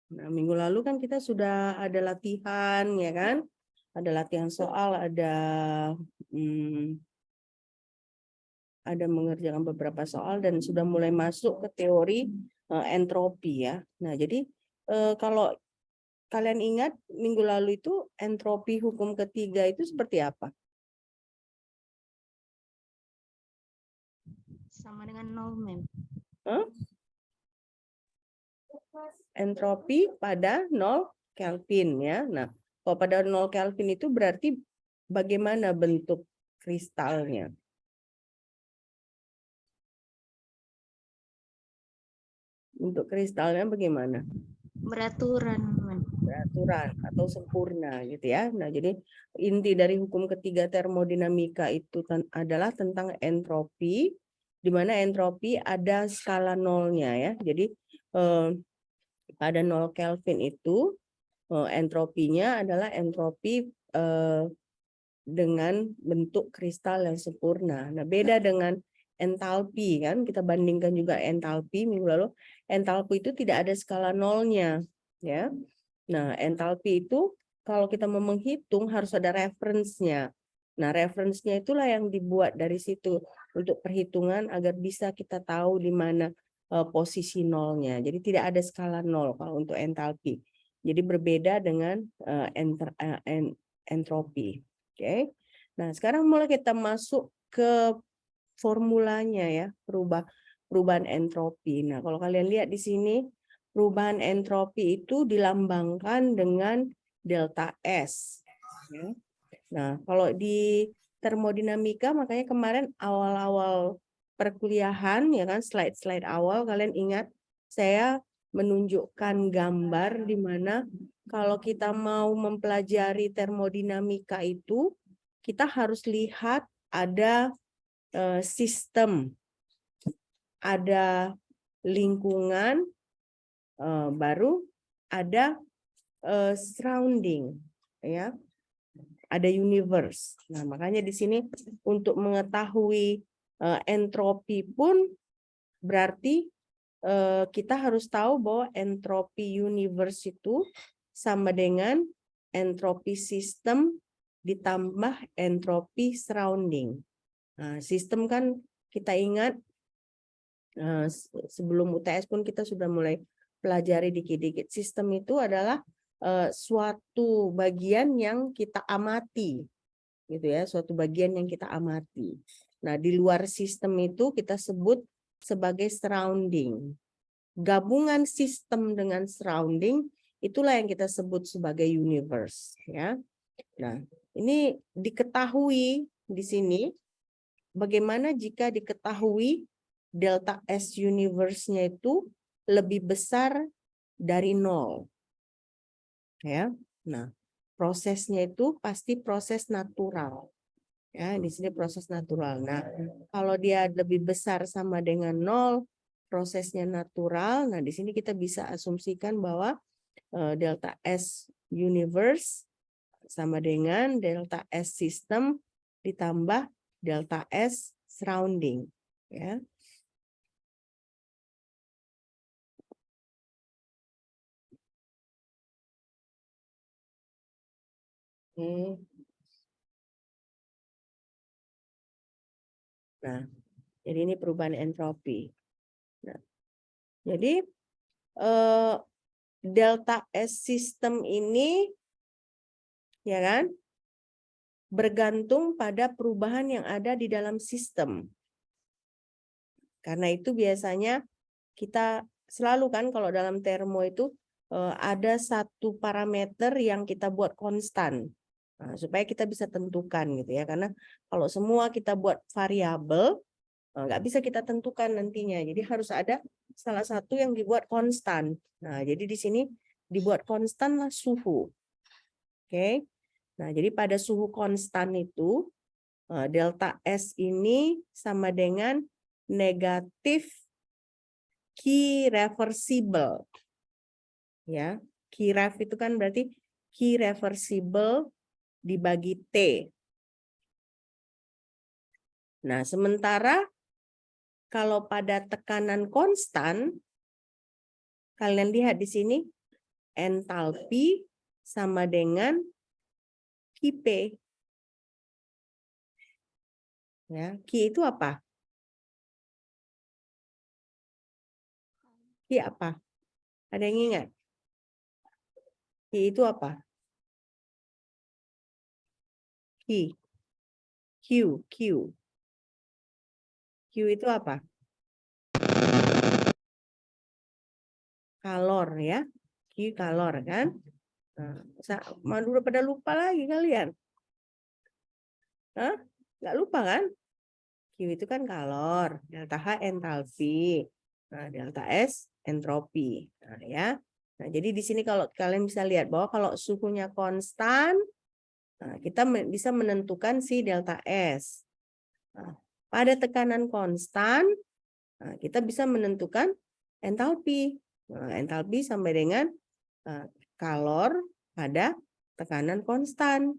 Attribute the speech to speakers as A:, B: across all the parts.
A: Nah, minggu lalu kan kita sudah ada latihan, ya kan? Ada latihan soal, ada mengerjakan beberapa soal dan sudah mulai masuk ke teori entropi ya. Nah, jadi kalau kalian ingat minggu lalu itu entropi hukum ketiga itu seperti apa?
B: Sama dengan nol, Mem.
A: Entropi pada 0 Kelvin ya. Nah, kalau pada 0 Kelvin itu berarti bagaimana bentuk kristalnya? Bentuk kristalnya bagaimana?
B: Beraturan, Mem.
A: Beraturan atau sempurna gitu ya. Nah, jadi inti dari hukum ketiga termodinamika itu adalah tentang entropi, di mana entropi ada skala nolnya ya. Jadi pada 0 Kelvin itu entropinya adalah entropi dengan bentuk kristal yang sempurna. Nah, beda dengan entalpi kan, kita bandingkan juga entalpi minggu lalu. Entalpi itu tidak ada skala nolnya, ya. Nah, entalpi itu kalau kita mau menghitung harus ada reference-nya. Nah, reference-nya itulah yang dibuat dari situ untuk perhitungan agar bisa kita tahu di mana posisi nolnya. Jadi tidak ada skala nol kalau untuk entalpi. Jadi berbeda dengan entropi. Oke. Nah, sekarang mulai kita masuk ke formulanya ya, perubahan entropi. Nah, kalau kalian lihat di sini, perubahan entropi itu dilambangkan dengan delta S. Ya. Nah, kalau di termodinamika, makanya kemarin awal-awal perkuliahan, ya kan, slide-slide awal, kalian ingat, saya menunjukkan gambar di mana kalau kita mau mempelajari termodinamika itu, kita harus lihat ada sistem, ada lingkungan, baru ada surrounding, ya, ada universe. Nah, makanya di sini untuk mengetahui entropi pun berarti kita harus tahu bahwa entropi universe itu sama dengan entropi sistem ditambah entropi surrounding. Nah, sistem kan kita ingat sebelum UTS pun kita sudah mulai pelajari dikit-dikit. Sistem itu adalah suatu bagian yang kita amati, gitu ya, suatu bagian yang kita amati. Nah, di luar sistem itu kita sebut sebagai surrounding. Gabungan sistem dengan surrounding itulah yang kita sebut sebagai universe, ya. Nah, ini diketahui di sini bagaimana jika diketahui delta S universe-nya itu lebih besar dari 0. Ya. Nah, prosesnya itu pasti proses natural. Ya, di sini proses natural. Nah, kalau dia lebih besar sama dengan 0, prosesnya natural. Nah, di sini kita bisa asumsikan bahwa delta S universe sama dengan delta S system ditambah delta S surrounding, ya. Nah, jadi ini perubahan entropi. Nah, jadi delta S system ini, ya kan, bergantung pada perubahan yang ada di dalam sistem. Karena itu biasanya kita selalu kan kalau dalam termo itu ada satu parameter yang kita buat konstan. Nah, supaya kita bisa tentukan gitu ya. Karena kalau semua kita buat variabel, nggak bisa kita tentukan nantinya. Jadi harus ada salah satu yang dibuat konstan. Nah, jadi di sini dibuat konstan lah suhu. Oke. Nah, jadi pada suhu konstan itu delta S ini sama dengan negatif Q reversible. Ya, Q ref itu kan berarti Q reversible dibagi T. Nah, sementara kalau pada tekanan konstan, Kalian lihat di sini, entalpi sama dengan Qp. Ya, Q itu apa? Q apa? Ada yang ingat? Q itu apa? Q. Q. Q itu apa? Kalor ya. Q kalor kan? Nah, udah pada lupa lagi kalian? Hah? Nggak lupa kan? Q itu kan kalor, delta H entalpi, nah, delta S entropi. Nah, ya. Nah, jadi di sini kalau kalian bisa lihat bahwa kalau suhunya konstan, nah, kita bisa menentukan si delta S. Nah, pada tekanan konstan, nah, kita bisa menentukan entalpi. Nah, entalpi sampai dengan kalor pada tekanan konstan.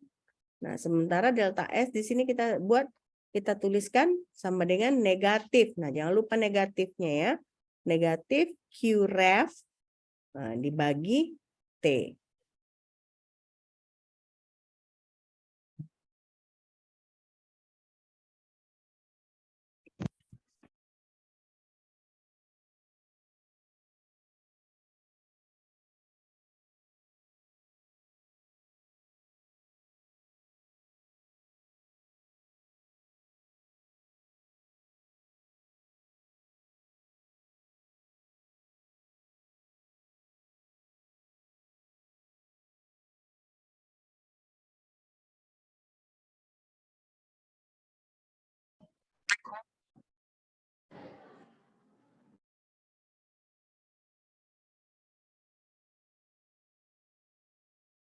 A: Nah, sementara delta S di sini kita tuliskan sama dengan negatif. Nah, jangan lupa negatifnya ya. Negatif Qref dibagi T.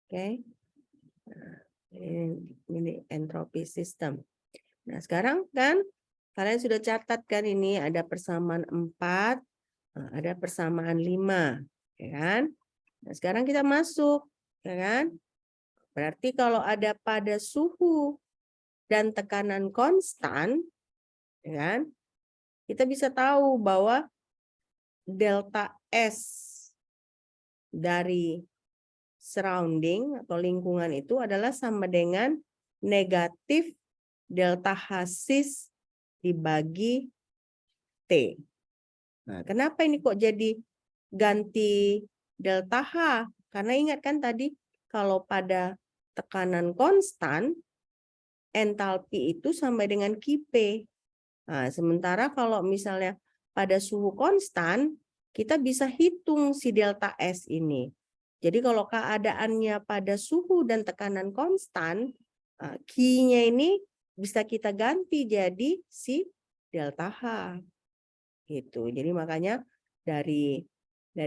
A: Oke. Nah, ini entropi sistem. Nah, sekarang kan kalian sudah catat kan ini ada persamaan 4, ada persamaan 5, ya kan? Nah, sekarang kita masuk, ya kan? Berarti kalau ada pada suhu dan tekanan konstan, ya kan? Kita bisa tahu bahwa delta S dari surrounding atau lingkungan itu adalah sama dengan negatif delta H sis dibagi T. Nah, kenapa ini kok jadi ganti delta H? Karena ingat kan tadi kalau pada tekanan konstan, entalpi itu sama dengan Qp. Nah, sementara kalau misalnya pada suhu konstan, kita bisa hitung si delta S ini. Jadi kalau keadaannya pada suhu dan tekanan konstan, Q-nya ini bisa kita ganti jadi si delta H. Gitu. Jadi makanya dari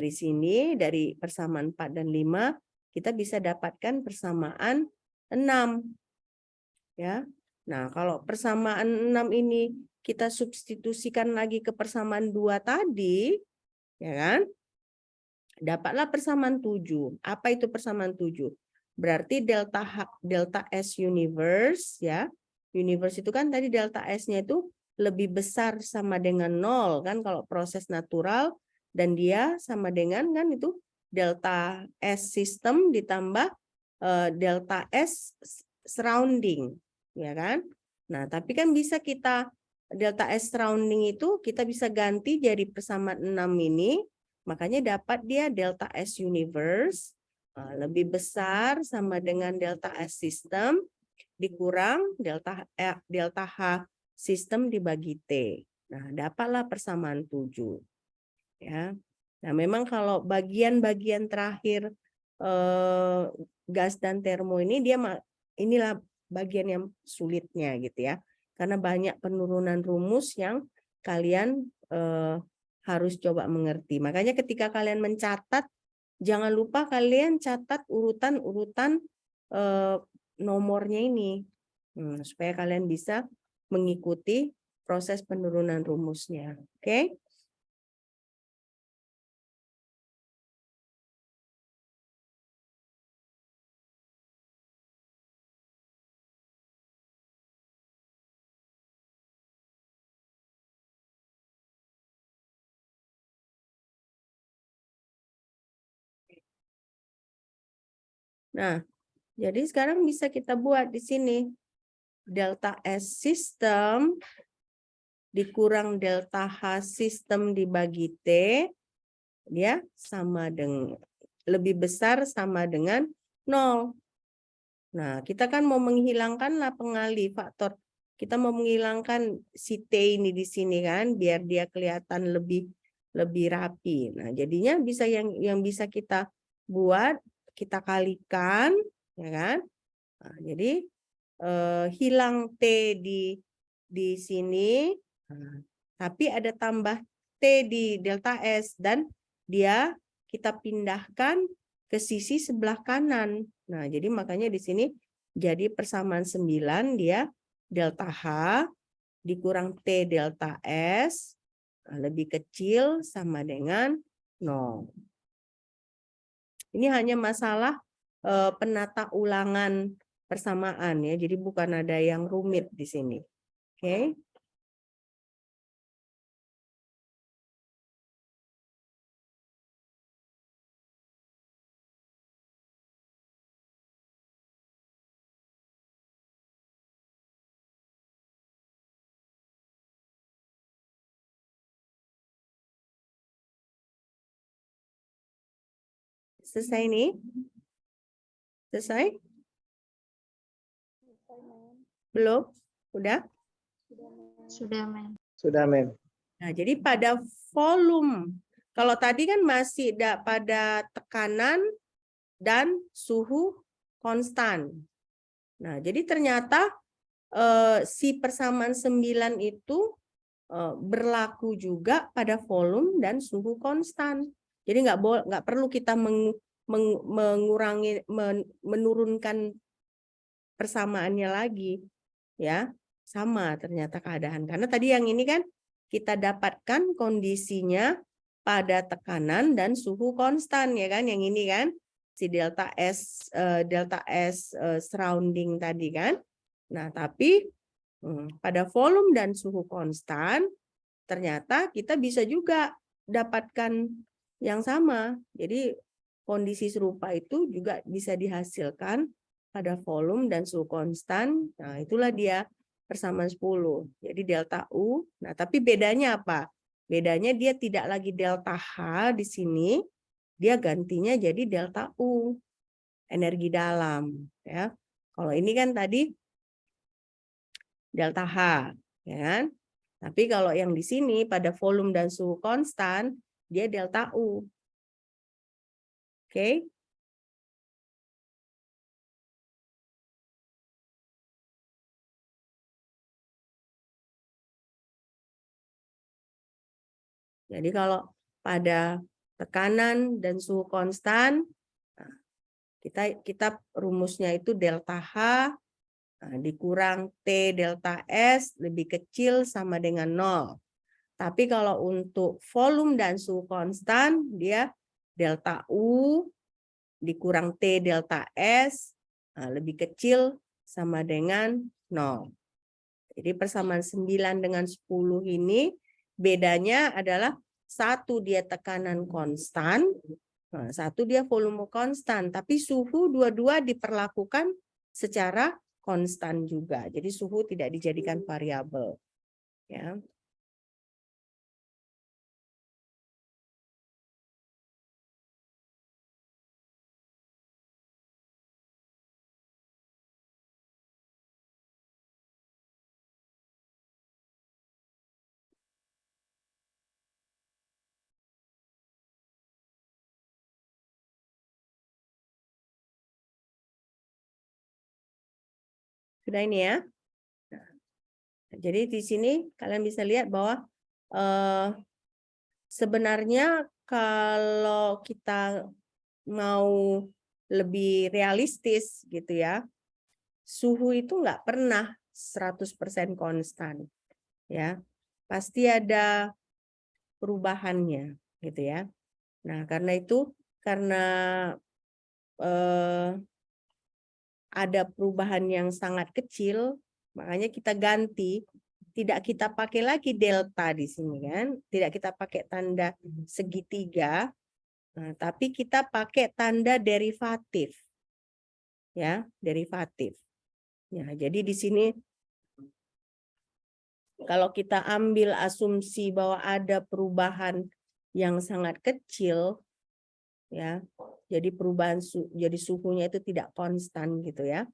A: sini, dari persamaan 4 dan 5, kita bisa dapatkan persamaan 6. Ya. Nah, kalau persamaan 6 ini kita substitusikan lagi ke persamaan 2 tadi, ya kan? Dapatlah persamaan 7. Apa itu persamaan 7? Berarti delta S universe ya. Universe itu kan tadi delta S-nya itu lebih besar sama dengan 0 kan kalau proses natural, dan dia sama dengan kan itu delta S sistem ditambah delta S surrounding, ya kan? Nah, tapi kan bisa kita delta S surrounding itu kita bisa ganti jadi persamaan 6 ini, makanya dapat dia delta S universe lebih besar sama dengan delta S system dikurang delta H sistem dibagi T. Nah, dapatlah persamaan 7. Ya. Nah, memang kalau bagian-bagian terakhir gas dan termo ini inilah bagian yang sulitnya gitu ya. Karena banyak penurunan rumus yang kalian harus coba mengerti. Makanya ketika kalian mencatat, jangan lupa kalian catat urutan-urutan nomornya ini. Supaya kalian bisa mengikuti proses penurunan rumusnya. Oke? Nah, jadi sekarang bisa kita buat di sini. Delta S sistem dikurang delta H sistem dibagi T, dia sama dengan lebih besar sama dengan 0. Nah, kita kan mau menghilangkanlah pengalih faktor. Kita mau menghilangkan si T ini di sini kan, biar dia kelihatan lebih rapi. Nah, jadinya bisa yang bisa kita buat, kita kalikan, ya kan? Nah, jadi hilang T di sini, nah, tapi ada tambah T di delta S dan dia kita pindahkan ke sisi sebelah kanan. Nah, jadi makanya di sini jadi persamaan 9 dia delta H dikurang T delta S lebih kecil sama dengan 0. Ini hanya masalah penata ulangan persamaan ya. Jadi bukan ada yang rumit di sini. Oke. Selesai nih? Selesai? Belum? Udah?
B: Sudah, Mem.
C: Sudah, Mem.
A: Nah, jadi pada volume, kalau tadi kan masih pada tekanan dan suhu konstan. Nah, jadi ternyata si persamaan 9 itu berlaku juga pada volume dan suhu konstan. Jadi nggak perlu kita menurunkan persamaannya lagi, ya sama ternyata keadaan. Karena tadi yang ini kan kita dapatkan kondisinya pada tekanan dan suhu konstan, ya kan? Yang ini kan si delta S surrounding tadi kan. Nah, tapi pada volume dan suhu konstan ternyata kita bisa juga dapatkan yang sama. Jadi kondisi serupa itu juga bisa dihasilkan pada volume dan suhu konstan. Nah, itulah dia persamaan 10. Jadi delta U. Nah, tapi bedanya apa? Bedanya dia tidak lagi delta H di sini, dia gantinya jadi delta U. Energi dalam, ya. Kalau ini kan tadi delta H, ya kan? Tapi kalau yang di sini pada volume dan suhu konstan, dia delta U. Oke? Jadi kalau pada tekanan dan suhu konstan, kita rumusnya itu delta H dikurang T delta S lebih kecil sama dengan 0. Tapi kalau untuk volume dan suhu konstan, dia delta U dikurang T delta S lebih kecil sama dengan 0. Jadi persamaan 9 dengan 10 ini bedanya adalah satu dia tekanan konstan, satu dia volume konstan, tapi suhu dua-dua diperlakukan secara konstan juga. Jadi suhu tidak dijadikan variabel. Ya. Sudah ini ya. Jadi di sini kalian bisa lihat bahwa sebenarnya kalau kita mau lebih realistis gitu ya, suhu itu nggak pernah 100% konstan. Ya, pasti ada perubahannya gitu ya. Nah, karena itu karena ada perubahan yang sangat kecil, makanya kita ganti, tidak kita pakai lagi delta di sini kan, tidak kita pakai tanda segitiga, tapi kita pakai tanda derivatif. ya, derivatif. Ya, jadi di sini kalau kita ambil asumsi bahwa ada perubahan yang sangat kecil, ya, jadi perubahan jadi suhunya itu tidak konstan gitu ya.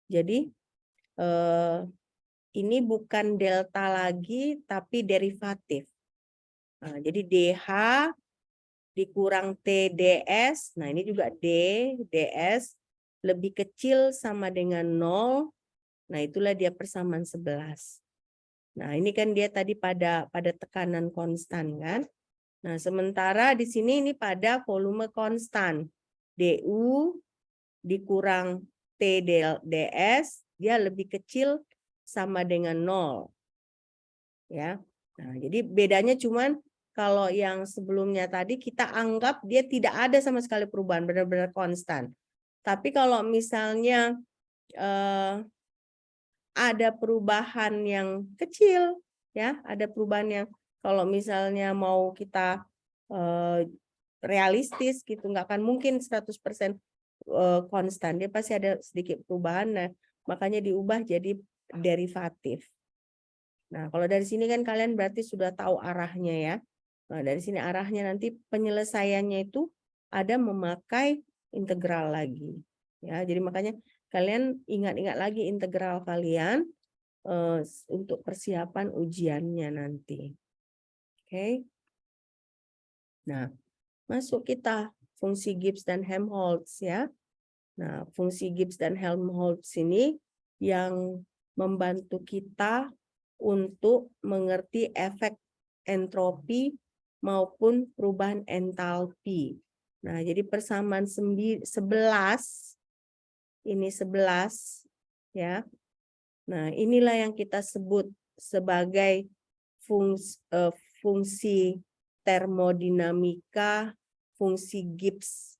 A: Jadi ini bukan delta lagi tapi derivatif. Nah, jadi DH dikurang TDS, nah ini juga DS lebih kecil sama dengan 0, nah itulah dia persamaan 11. Nah, ini kan dia tadi pada tekanan konstan kan. Nah, sementara di sini ini pada volume konstan. DU dikurang TDS dia lebih kecil sama dengan 0. Ya. Nah, jadi bedanya cuman kalau yang sebelumnya tadi kita anggap dia tidak ada sama sekali perubahan, benar-benar konstan. Tapi kalau misalnya ada perubahan yang kecil, ya, ada perubahan yang kalau misalnya mau kita realistis gitu, nggak akan mungkin 100% konstan, dia pasti ada sedikit perubahan, nah makanya diubah jadi derivatif. Nah, kalau dari sini kan kalian berarti sudah tahu arahnya ya. Nah, dari sini arahnya nanti penyelesaiannya itu ada memakai integral lagi. Ya, jadi makanya kalian ingat-ingat lagi integral kalian untuk persiapan ujiannya nanti. Oke. Nah, masuk kita fungsi Gibbs dan Helmholtz ya. Nah, fungsi Gibbs dan Helmholtz ini yang membantu kita untuk mengerti efek entropi maupun perubahan entalpi. Nah, jadi persamaan 11 ini 11 ya. Nah, inilah yang kita sebut sebagai fungsi termodinamika, fungsi Gibbs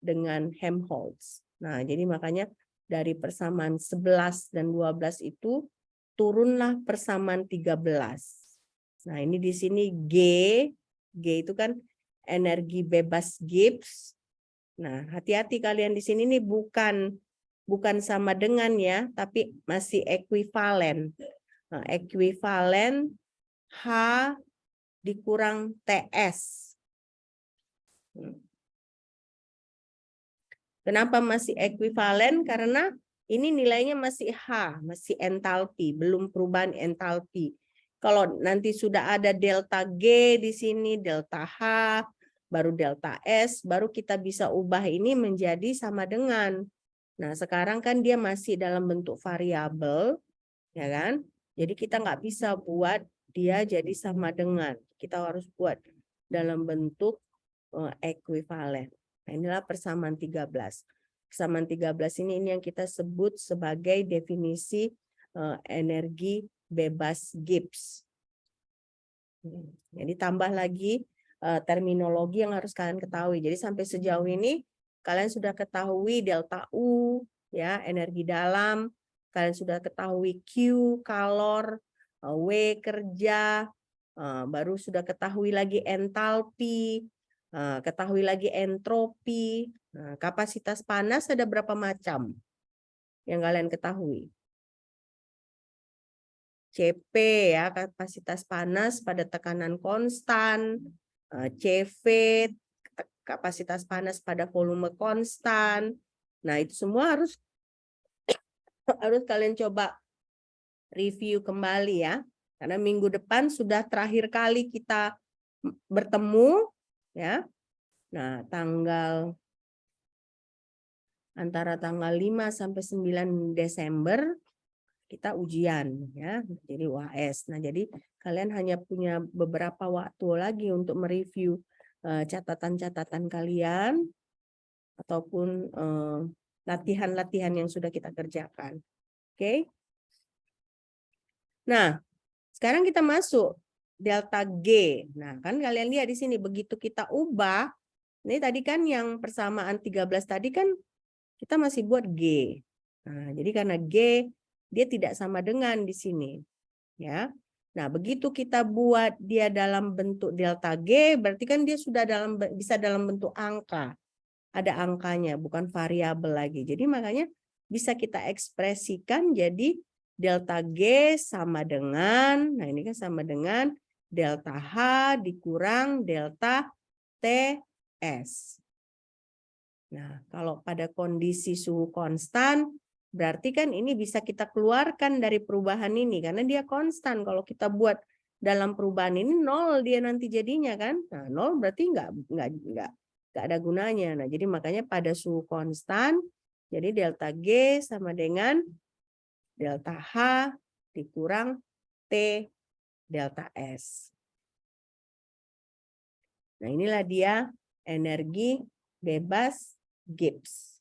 A: dengan Helmholtz. Nah, jadi makanya dari persamaan 11 dan 12 itu turunlah persamaan 13. Nah, ini di sini G itu kan energi bebas Gibbs. Nah, hati-hati kalian di sini nih bukan sama dengan ya, tapi masih ekuivalen. Nah, ekuivalen H dikurang TS. Kenapa masih ekuivalen? Karena ini nilainya masih H, masih entalpi, belum perubahan entalpi. Kalau nanti sudah ada delta G di sini, delta H, baru delta S, baru kita bisa ubah ini menjadi sama dengan. Nah, sekarang kan dia masih dalam bentuk variabel, ya kan? Jadi kita nggak bisa buat dia jadi sama dengan. Kita harus buat dalam bentuk ekuivalen. Nah, inilah persamaan 13. Persamaan 13 ini yang kita sebut sebagai definisi energi bebas Gibbs. Jadi tambah lagi terminologi yang harus kalian ketahui. Jadi sampai sejauh ini kalian sudah ketahui delta U, ya, energi dalam. Kalian sudah ketahui Q, kalor, W, kerja. Baru sudah ketahui lagi entalpi, ketahui lagi entropi. Kapasitas panas ada berapa macam yang kalian ketahui? CP ya, kapasitas panas pada tekanan konstan, CV kapasitas panas pada volume konstan. Nah, itu semua harus kalian coba review kembali ya. Karena minggu depan sudah terakhir kali kita bertemu ya. Nah, antara tanggal 5 sampai 9 Desember kita ujian ya, jadi UAS. Nah, jadi kalian hanya punya beberapa waktu lagi untuk mereview catatan-catatan kalian ataupun latihan-latihan yang sudah kita kerjakan. Oke. Nah, sekarang kita masuk delta G. Nah, kan kalian lihat di sini begitu kita ubah, ini tadi kan yang persamaan 13 tadi kan kita masih buat G. Nah, jadi karena G dia tidak sama dengan di sini. Ya. Nah, begitu kita buat dia dalam bentuk delta G, berarti kan dia sudah bisa dalam bentuk angka. Ada angkanya, bukan variabel lagi. Jadi makanya bisa kita ekspresikan jadi delta G sama dengan, nah ini kan sama dengan delta H dikurang delta TS. Nah, kalau pada kondisi suhu konstan, berarti kan ini bisa kita keluarkan dari perubahan ini, karena dia konstan. Kalau kita buat dalam perubahan ini, 0 dia nanti jadinya kan. Nah, 0 berarti nggak ada gunanya. Nah, jadi makanya pada suhu konstan, jadi delta G sama dengan delta H dikurang T delta S. Nah, inilah dia energi bebas Gibbs.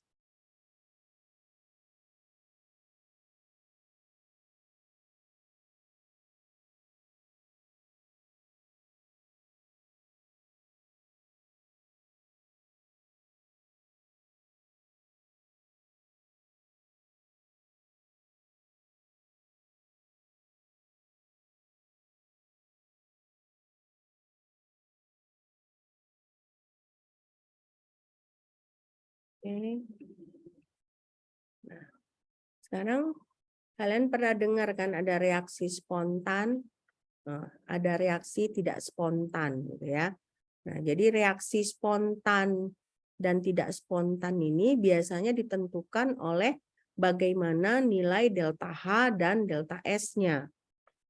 A: Oke. Nah, sekarang kalian pernah dengar kan ada reaksi spontan, ada reaksi tidak spontan, gitu ya. Nah, jadi reaksi spontan dan tidak spontan ini biasanya ditentukan oleh bagaimana nilai delta H dan delta S-nya,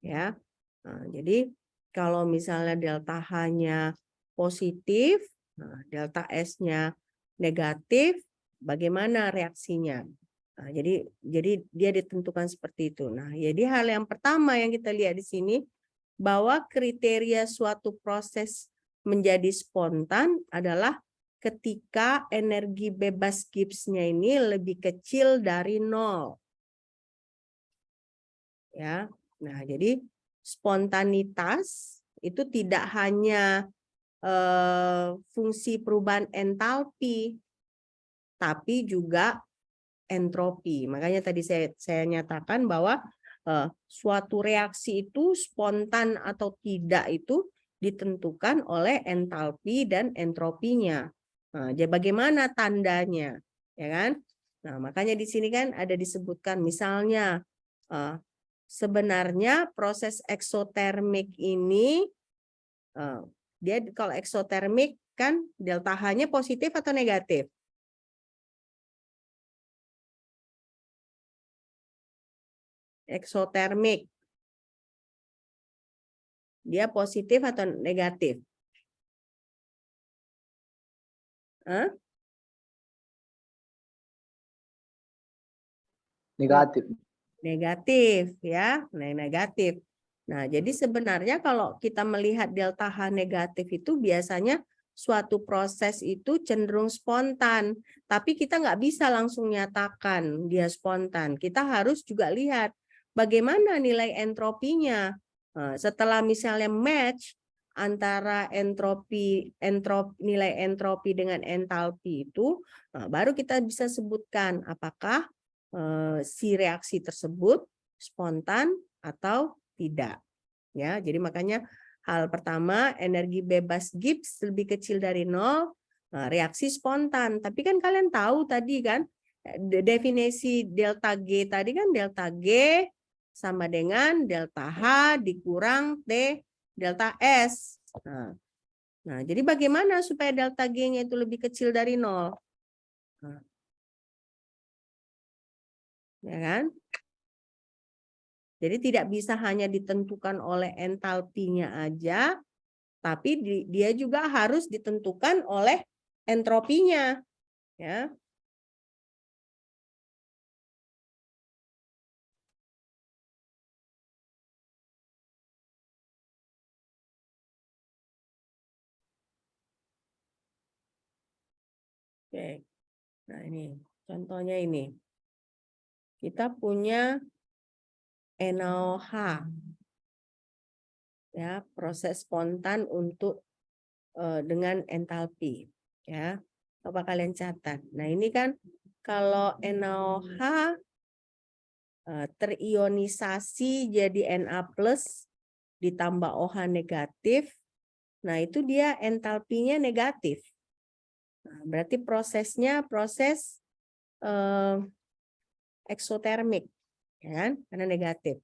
A: ya. Nah, jadi kalau misalnya delta H-nya positif, nah, delta S-nya negatif, bagaimana reaksinya? Nah, jadi dia ditentukan seperti itu. Nah, jadi hal yang pertama yang kita lihat di sini bahwa kriteria suatu proses menjadi spontan adalah ketika energi bebas Gibbs-nya ini lebih kecil dari 0. Ya. Nah, jadi spontanitas itu tidak hanya fungsi perubahan entalpi, tapi juga entropi. Makanya tadi saya nyatakan bahwa suatu reaksi itu spontan atau tidak itu ditentukan oleh entalpi dan entropinya. Nah, jadi bagaimana tandanya, ya kan? Nah, makanya di sini kan ada disebutkan misalnya sebenarnya proses eksotermik ini dia kalau eksotermik kan delta H-nya positif atau negatif? Eksotermik. Dia positif atau negatif? Hah?
C: Negatif.
A: Negatif ya, nah negatif. Nah, jadi sebenarnya kalau kita melihat delta H negatif itu biasanya suatu proses itu cenderung spontan, tapi kita nggak bisa langsung nyatakan dia spontan. Kita harus juga lihat bagaimana nilai entropinya. Nah, setelah misalnya match antara nilai entropi dengan entalpi itu, nah, baru kita bisa sebutkan apakah si reaksi tersebut spontan atau tidak. Ya, jadi makanya hal pertama energi bebas Gibbs lebih kecil dari 0, reaksi spontan. Tapi kan kalian tahu tadi kan definisi delta G tadi kan delta G sama dengan delta H dikurang T delta S. Nah, jadi bagaimana supaya delta G-nya itu lebih kecil dari 0? Nah, ya kan? Jadi tidak bisa hanya ditentukan oleh entalpinya aja, tapi dia juga harus ditentukan oleh entropinya, ya. Oke. Nah, ini contohnya ini. Kita punya NaOH. Ya, proses spontan untuk dengan entalpi, ya. Coba kalian catat. Nah, ini kan kalau NaOH terionisasi jadi Na+ ditambah OH negatif, nah itu dia entalpinya negatif. Nah, berarti prosesnya proses eksotermik, ya kan? Karena negatif.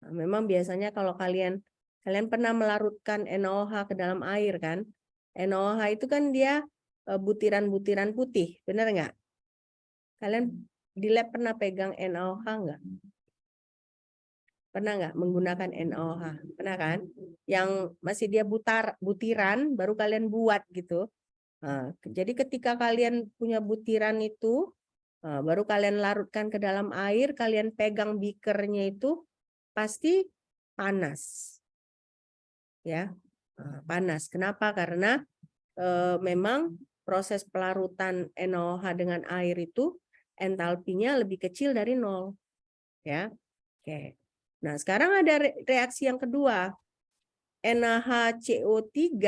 A: Nah, memang biasanya kalau kalian pernah melarutkan NaOH ke dalam air kan? NaOH itu kan dia butiran-butiran putih, benar nggak? Kalian di lab pernah pegang NaOH nggak? Pernah nggak menggunakan NaOH? Pernah kan? Yang masih dia butiran, baru kalian buat gitu. Nah, jadi ketika kalian punya butiran itu, baru kalian larutkan ke dalam air, kalian pegang beakernya itu pasti panas. Ya, panas. Kenapa? Karena memang proses pelarutan NaOH dengan air itu entalpinya lebih kecil dari 0. Ya. Oke. Nah, sekarang ada reaksi yang kedua. NaHCO3,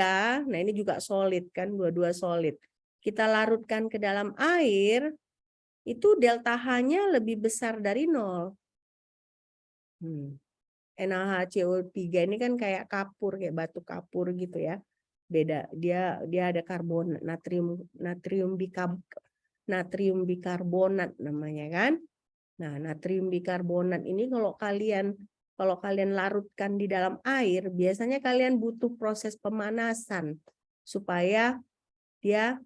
A: nah ini juga solid kan, dua-dua solid. Kita larutkan ke dalam air, itu delta H-nya lebih besar dari 0. NaHCO3 ini kan kayak kapur, kayak batu kapur gitu ya. Beda, dia ada karbon natrium bikarbonat namanya kan. Nah, natrium bikarbonat ini kalau kalian larutkan di dalam air, biasanya kalian butuh proses pemanasan supaya dia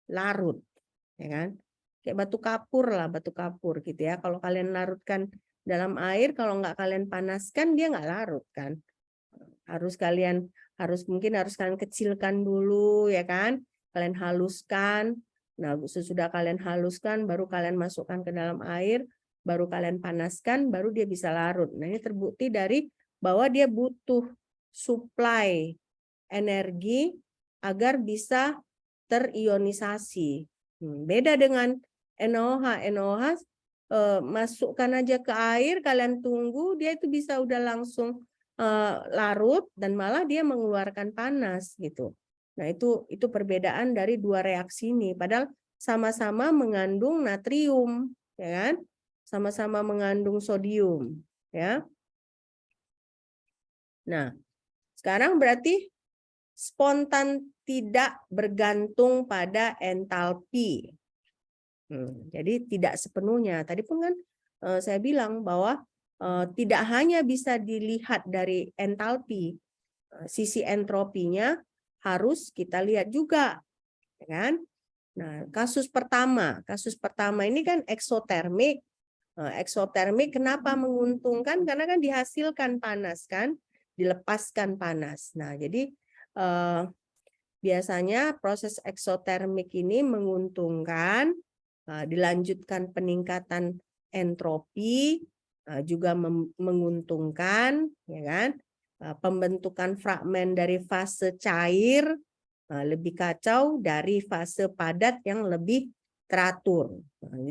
A: larut, ya kan? Kayak batu kapur gitu ya. Kalau kalian larutkan dalam air, kalau nggak kalian panaskan, dia nggak larut kan. Mungkin harus kalian kecilkan dulu, ya kan? Kalian haluskan. Nah, sesudah kalian haluskan, baru kalian masukkan ke dalam air, baru kalian panaskan, baru dia bisa larut. Nah, ini terbukti dari bahwa dia butuh supply energi agar bisa terionisasi. Beda dengan NaOH. NaOH masukkan aja ke air, kalian tunggu, dia itu bisa udah langsung larut dan malah dia mengeluarkan panas gitu. Nah, itu perbedaan dari dua reaksi ini. Padahal sama-sama mengandung natrium, ya kan? Sama-sama mengandung sodium, ya. Nah, sekarang berarti spontan tidak bergantung pada entalpi. Jadi tidak sepenuhnya. Tadi pun kan saya bilang bahwa tidak hanya bisa dilihat dari entalpi, sisi entropinya harus kita lihat juga, ya kan? Nah, kasus pertama ini kan eksotermik. Eksotermik kenapa menguntungkan? Karena kan dihasilkan panas kan, dilepaskan panas. Nah, jadi biasanya proses eksotermik ini menguntungkan, dilanjutkan peningkatan entropi, juga menguntungkan, ya kan? Pembentukan fragmen dari fase cair lebih kacau dari fase padat yang lebih teratur.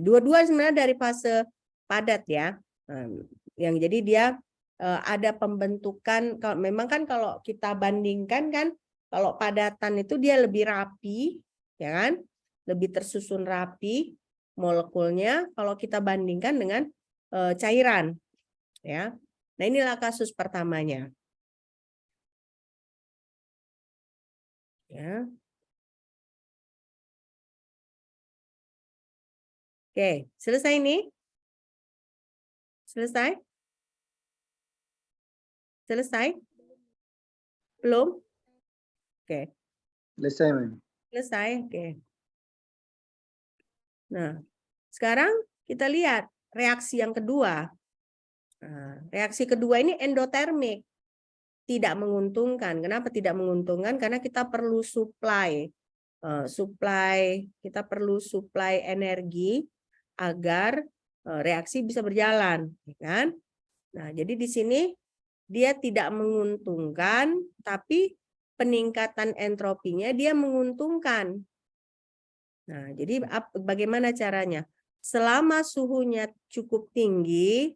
A: Dua-dua sebenarnya dari fase padat ya. Yang jadi dia ada pembentukan, kalau memang kan kalau kita bandingkan kan, kalau padatan itu dia lebih rapi, ya kan? Lebih tersusun rapi molekulnya kalau kita bandingkan dengan cairan, ya. Nah, inilah kasus pertamanya. Ya. Oke, selesai ini? Selesai? Selesai? Belum? Oke.
C: Selesai, Ma'am.
A: Selesai, oke. Nah, sekarang kita lihat reaksi yang kedua. Nah, reaksi kedua ini endotermik. Tidak menguntungkan. Kenapa tidak menguntungkan? Karena kita perlu kita perlu supply energi agar reaksi bisa berjalan, ya kan? Nah, jadi di sini dia tidak menguntungkan, tapi peningkatan entropinya dia menguntungkan. Nah, jadi bagaimana caranya? Selama suhunya cukup tinggi,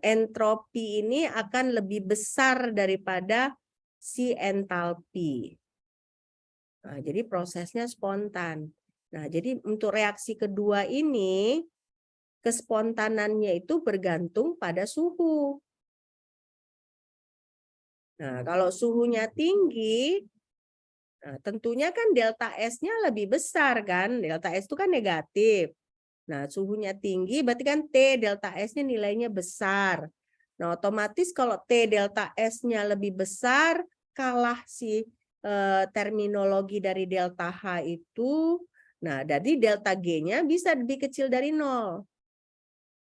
A: entropi ini akan lebih besar daripada si entalpi. Nah, jadi prosesnya spontan. Nah, jadi untuk reaksi kedua ini, kespontanannya itu bergantung pada suhu. Nah, kalau suhunya tinggi, nah, tentunya kan delta S-nya lebih besar kan? Delta S itu kan negatif. Nah, suhunya tinggi berarti kan T delta S-nya nilainya besar. Nah, otomatis kalau T delta S-nya lebih besar, kalah si terminologi dari delta H itu. Nah, jadi delta G-nya bisa lebih kecil dari 0.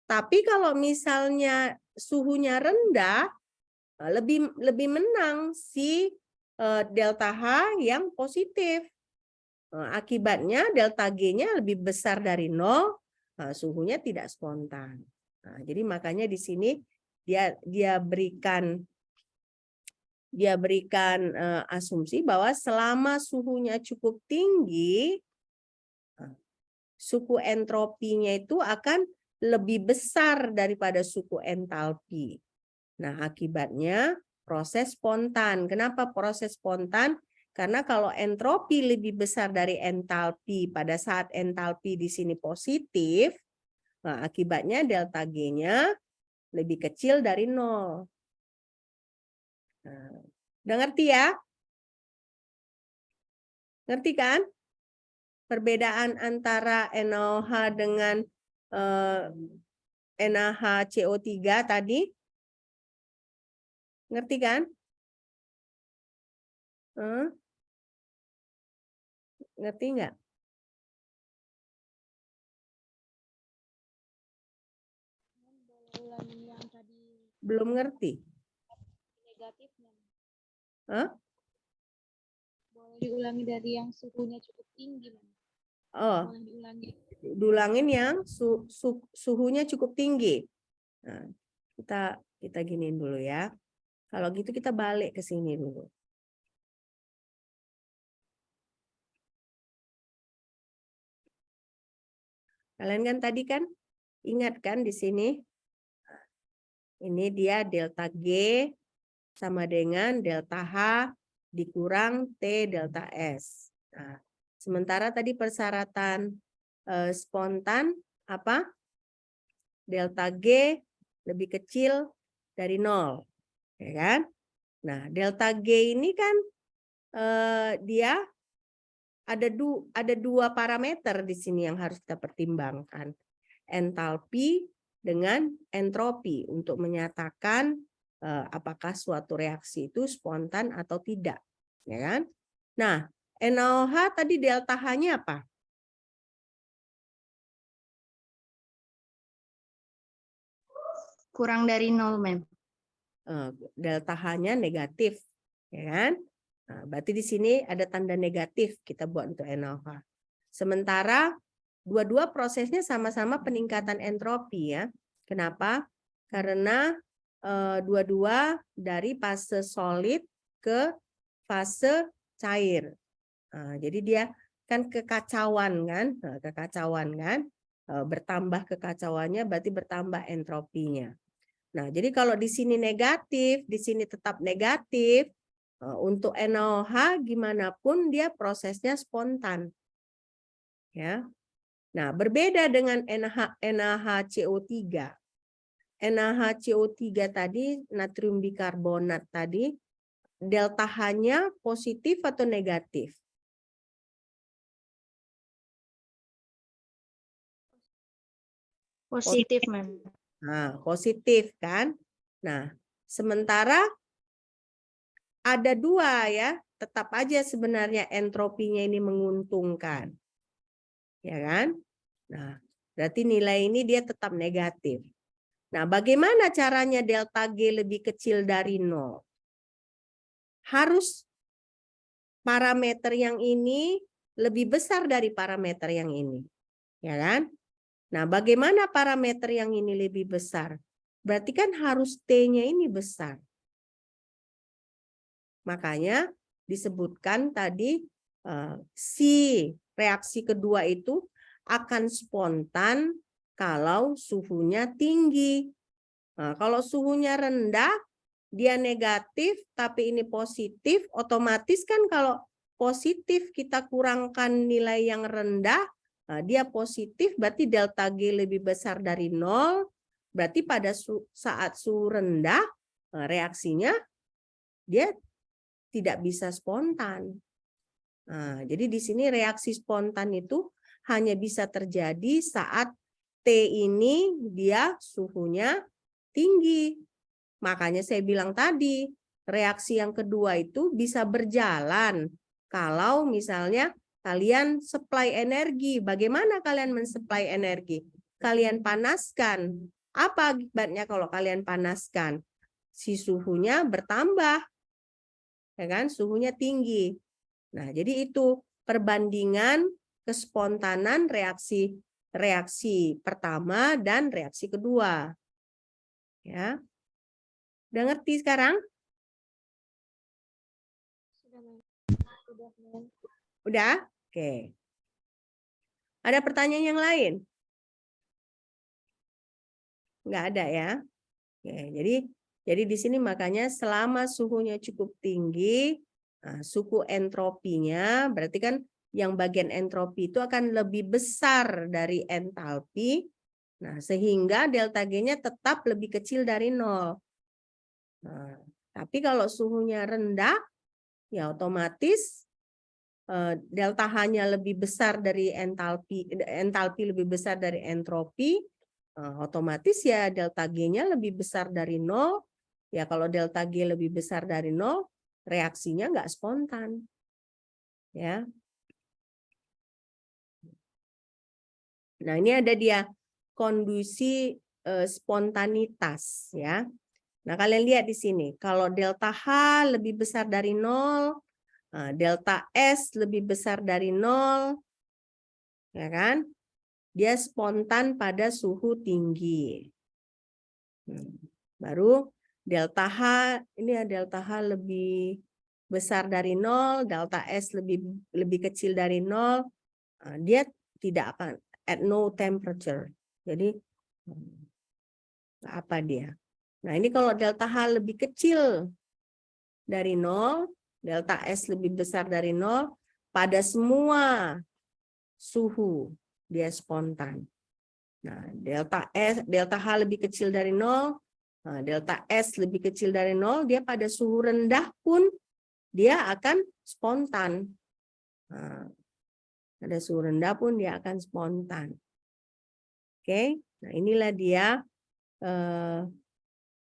A: Tapi kalau misalnya suhunya rendah, lebih menang si delta H yang positif. Akibatnya delta G-nya lebih besar dari 0, suhunya tidak spontan. Nah, jadi makanya di sini dia berikan asumsi bahwa selama suhunya cukup tinggi, suku entropinya itu akan lebih besar daripada suku entalpi. Nah, akibatnya proses spontan. Kenapa proses spontan? Karena kalau entropi lebih besar dari entalpi pada saat entalpi di sini positif, nah akibatnya delta G-nya lebih kecil dari 0. Nah, udah ngerti ya? Ngerti kan? Perbedaan antara NaOH dengan NaHCO3 tadi? Ngerti kan? Ngerti nggak?
B: Ulangi yang tadi
A: Belum ngerti?
B: negatifnya.
A: Hah?
B: Boleh diulangi dari yang suhunya cukup tinggi, Man.
A: Oh,
B: Boleh diulangi.
A: diulangin yang suhunya cukup tinggi. Nah, kita giniin dulu ya. Kalau gitu kita balik ke sini dulu. Kalian kan tadi kan ingat kan di sini ini dia delta G sama dengan delta H dikurang T delta S. Nah, sementara tadi persyaratan spontan apa? Delta G lebih kecil dari 0. Ya kan? Nah, delta G ini kan dia ada dua parameter di sini yang harus kita pertimbangkan. Entalpi dengan entropi untuk menyatakan apakah suatu reaksi itu spontan atau tidak. Ya kan? Nah, NaOH tadi delta H-nya apa?
B: Kurang dari 0, Mem.
A: Delta H-nya negatif. Ya kan? Nah, berarti di sini ada tanda negatif kita buat untuk NaOH. Sementara dua-dua prosesnya sama-sama peningkatan entropi ya. Kenapa? Karena dua-dua dari fase solid ke fase cair. Nah, jadi dia kan kekacauan kan, bertambah kekacauannya berarti bertambah entropinya. Nah, jadi kalau di sini negatif, di sini tetap negatif, untuk NaOH gimana pun dia prosesnya spontan. Ya. Nah, berbeda dengan NaHCO3. NaHCO3 tadi, natrium bikarbonat tadi, delta H-nya positif atau negatif?
B: Positif, Mem.
A: Nah, positif kan? Nah, sementara ada dua ya, tetap aja sebenarnya entropinya ini menguntungkan. Ya kan? Nah, berarti nilai ini dia tetap negatif. Nah, bagaimana caranya delta G lebih kecil dari 0? Harus parameter yang ini lebih besar dari parameter yang ini. Ya kan? Nah, bagaimana parameter yang ini lebih besar? Berarti kan harus T-nya ini besar. Makanya disebutkan tadi si reaksi kedua itu akan spontan kalau suhunya tinggi. Nah, kalau suhunya rendah, dia negatif, tapi ini positif, otomatis kan kalau positif kita kurangkan nilai yang rendah, dia positif, berarti delta G lebih besar dari 0, berarti pada saat suhu rendah, reaksinya dia tidak bisa spontan. Nah, jadi di sini reaksi spontan itu hanya bisa terjadi saat T ini dia suhunya tinggi. Makanya saya bilang tadi, reaksi yang kedua itu bisa berjalan kalau misalnya kalian supply energi. Bagaimana kalian mensuplai energi? Kalian panaskan. Apa akibatnya kalau kalian panaskan? Si suhunya bertambah. Ya kan? Suhunya tinggi. Nah, jadi itu perbandingan kespontanan reaksi pertama dan reaksi kedua. Ya. Udah ngerti sekarang?
B: Sudah, Mem. Sudah, Mem.
A: Udah? Oke. Ada pertanyaan yang lain? Nggak ada ya? Oke, jadi di sini makanya selama suhunya cukup tinggi, suhu entropinya berarti kan yang bagian entropi itu akan lebih besar dari entalpi. Nah, sehingga delta G-nya tetap lebih kecil dari 0. Nah, tapi kalau suhunya rendah, ya otomatis delta H-nya lebih besar dari entalpi lebih besar dari entropi, otomatis ya delta G-nya lebih besar dari 0. Ya kalau delta G lebih besar dari 0, reaksinya nggak spontan. Ya. Nah, ini ada dia kondisi spontanitas ya. Nah, kalian lihat di sini, kalau delta H lebih besar dari 0, delta S lebih besar dari 0, ya kan? Dia spontan pada suhu tinggi. Baru delta H, ini ya delta H lebih besar dari 0, delta S lebih kecil dari 0, dia tidak akan at no temperature. Jadi apa dia? Nah, ini kalau delta H lebih kecil dari 0, delta S lebih besar dari 0, pada semua suhu dia spontan. Nah, delta H lebih kecil dari 0, delta S lebih kecil dari 0, dia pada suhu rendah pun dia akan spontan. Nah, pada suhu rendah pun dia akan spontan. Oke, nah inilah dia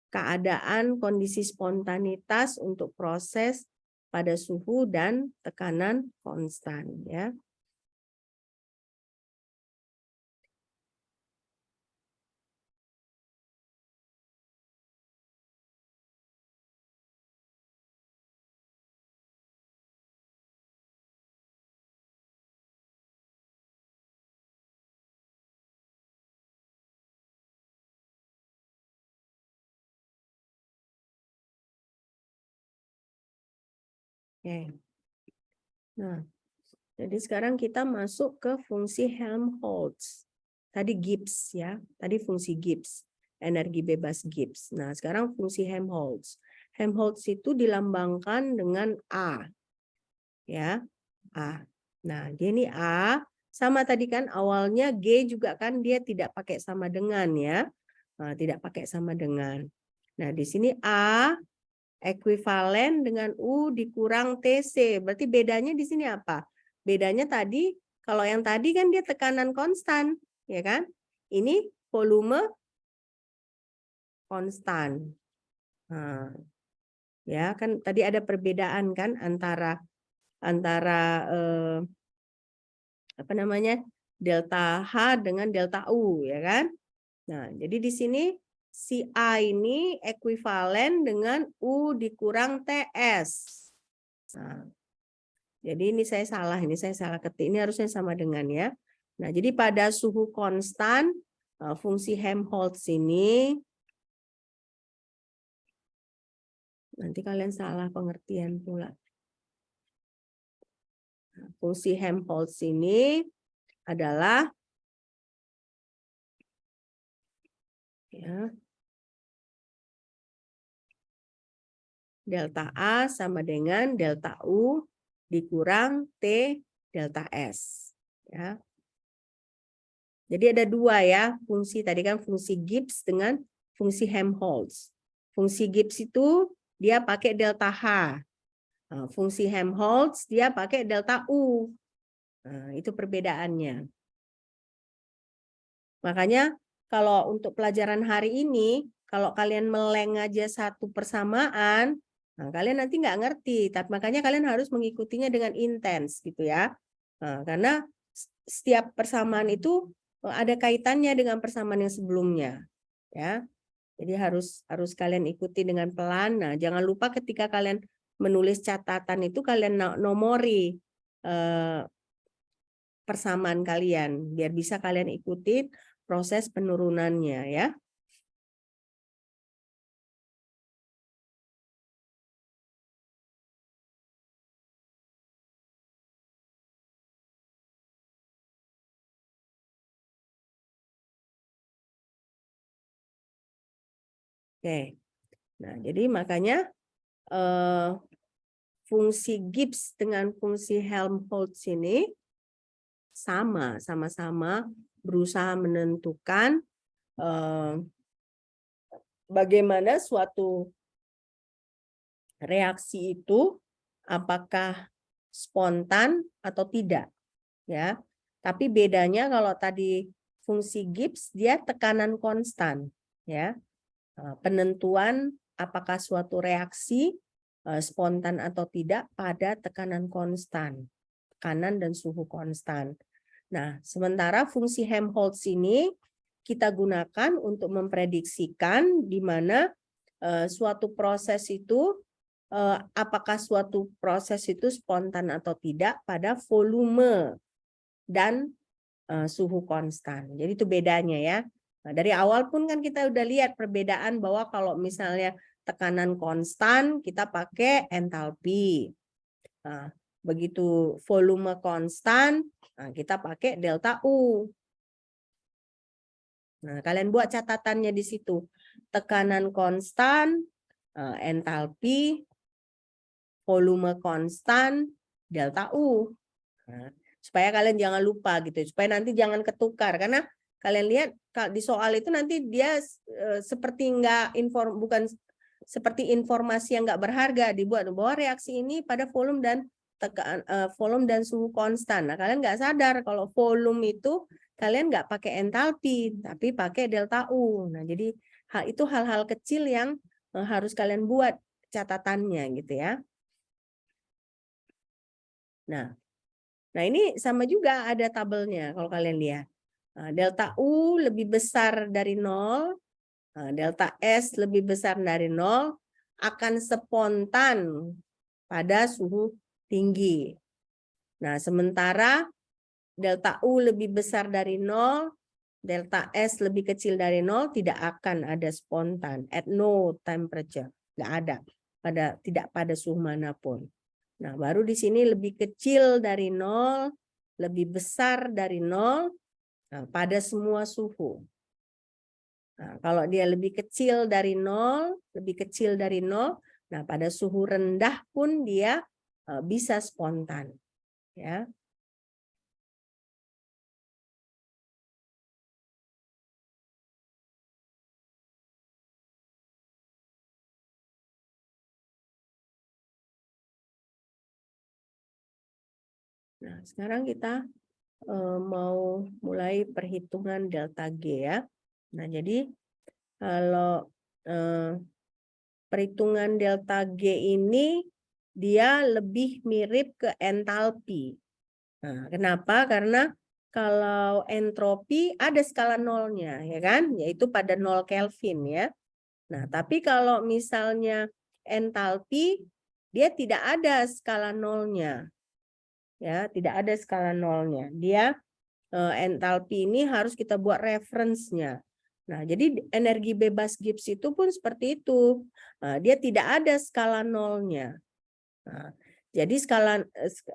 A: keadaan kondisi spontanitas untuk proses pada suhu dan tekanan konstan, ya. Oke. Nah, jadi sekarang kita masuk ke fungsi Helmholtz. Tadi Gibbs ya, tadi fungsi Gibbs, energi bebas Gibbs. Nah, sekarang fungsi Helmholtz. Helmholtz itu dilambangkan dengan A. Ya, A. Nah, dia ini A, sama tadi kan awalnya G juga kan dia tidak pakai sama dengan ya. Nah, tidak pakai sama dengan. Nah, di sini A ekuivalen dengan U dikurang TC. Berarti bedanya di sini apa? Bedanya tadi, kalau yang tadi kan dia tekanan konstan, ya kan? Ini volume konstan. Nah, ya kan tadi ada perbedaan kan antara apa namanya? Delta H dengan delta U, ya kan? Nah, jadi di sini si A ini ekuivalen dengan U dikurang TS. Nah, jadi ini saya salah ketik. Ini harusnya sama dengan ya. Nah, jadi pada suhu konstan, fungsi Helmholtz ini, nanti kalian salah pengertian pula. Nah, fungsi Helmholtz ini adalah ya, delta A sama dengan delta U dikurang T delta S. Ya. Jadi ada dua ya fungsi, tadi kan fungsi Gibbs dengan fungsi Helmholtz. Fungsi Gibbs itu dia pakai delta H. Nah, fungsi Helmholtz dia pakai delta U. Nah, itu perbedaannya. Makanya kalau untuk pelajaran hari ini, kalau kalian meleng aja satu persamaan, nah kalian nanti nggak ngerti. Tapi makanya kalian harus mengikutinya dengan intens gitu ya. Nah, karena setiap persamaan itu ada kaitannya dengan persamaan yang sebelumnya, ya. Jadi harus kalian ikuti dengan pelan. Nah, jangan lupa ketika kalian menulis catatan itu kalian nomori persamaan kalian biar bisa kalian ikuti proses penurunannya ya. Oke. Nah, jadi makanya fungsi Gibbs dengan fungsi Helmholtz ini sama-sama berusaha menentukan bagaimana suatu reaksi itu apakah spontan atau tidak, ya. Tapi bedanya kalau tadi fungsi Gibbs dia tekanan konstan, ya. Penentuan apakah suatu reaksi spontan atau tidak pada tekanan konstan, tekanan dan suhu konstan. Nah, sementara fungsi Helmholtz ini kita gunakan untuk memprediksikan di mana suatu proses itu apakah suatu proses itu spontan atau tidak pada volume dan suhu konstan. Jadi itu bedanya ya. Nah, dari awal pun kan kita udah lihat perbedaan bahwa kalau misalnya tekanan konstan kita pakai entalpi. Nah, begitu volume konstan nah kita pakai delta U. Nah, kalian buat catatannya di situ. Tekanan konstan, entalpi, volume konstan, delta U. Nah, supaya kalian jangan lupa gitu, supaya nanti jangan ketukar karena kalian lihat di soal itu nanti dia seperti bukan seperti informasi yang nggak berharga dibuat bahwa reaksi ini pada volume dan volume dan suhu konstan. Nah, kalian nggak sadar kalau volume itu kalian nggak pakai entalpi tapi pakai delta U. Nah, jadi itu hal-hal kecil yang harus kalian buat catatannya gitu ya. Nah, ini sama juga ada tabelnya kalau kalian lihat. Delta U lebih besar dari 0, delta S lebih besar dari 0, akan spontan pada suhu tinggi. Nah, sementara delta U lebih besar dari 0, delta S lebih kecil dari 0, tidak akan ada spontan. At no temperature. Nggak ada. Tidak pada suhu manapun. Nah, baru di sini lebih kecil dari 0, lebih besar dari 0 pada semua suhu. Nah, kalau dia lebih kecil dari 0, lebih kecil dari 0, nah pada suhu rendah pun dia bisa spontan. Ya. Nah, sekarang kita mau mulai perhitungan delta G ya. Nah, jadi kalau perhitungan delta G ini dia lebih mirip ke entalpi. Nah, kenapa? Karena kalau entropi ada skala nolnya, ya kan? Yaitu pada 0 Kelvin ya. Nah, tapi kalau misalnya entalpi dia tidak ada skala nolnya. Ya, tidak ada skala nolnya. Dia entalpi ini harus kita buat reference-nya. Nah, jadi energi bebas Gibbs itu pun seperti itu. Dia tidak ada skala nolnya. Nah, jadi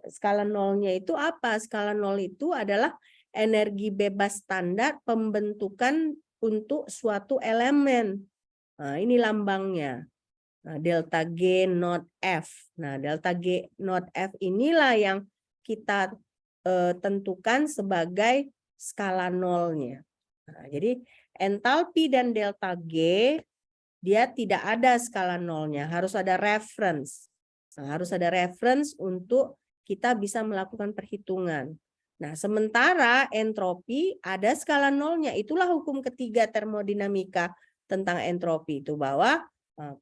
A: skala nolnya itu apa? Skala nol itu adalah energi bebas standar pembentukan untuk suatu elemen. Nah, ini lambangnya. Nah, delta G not F. Nah, delta G not F inilah yang kita tentukan sebagai skala nolnya. Nah, jadi entalpi dan delta G dia tidak ada skala nolnya, harus ada reference. Nah, harus ada reference untuk kita bisa melakukan perhitungan. Nah, sementara entropi ada skala nolnya. Itulah hukum ketiga termodinamika tentang entropi itu, bahwa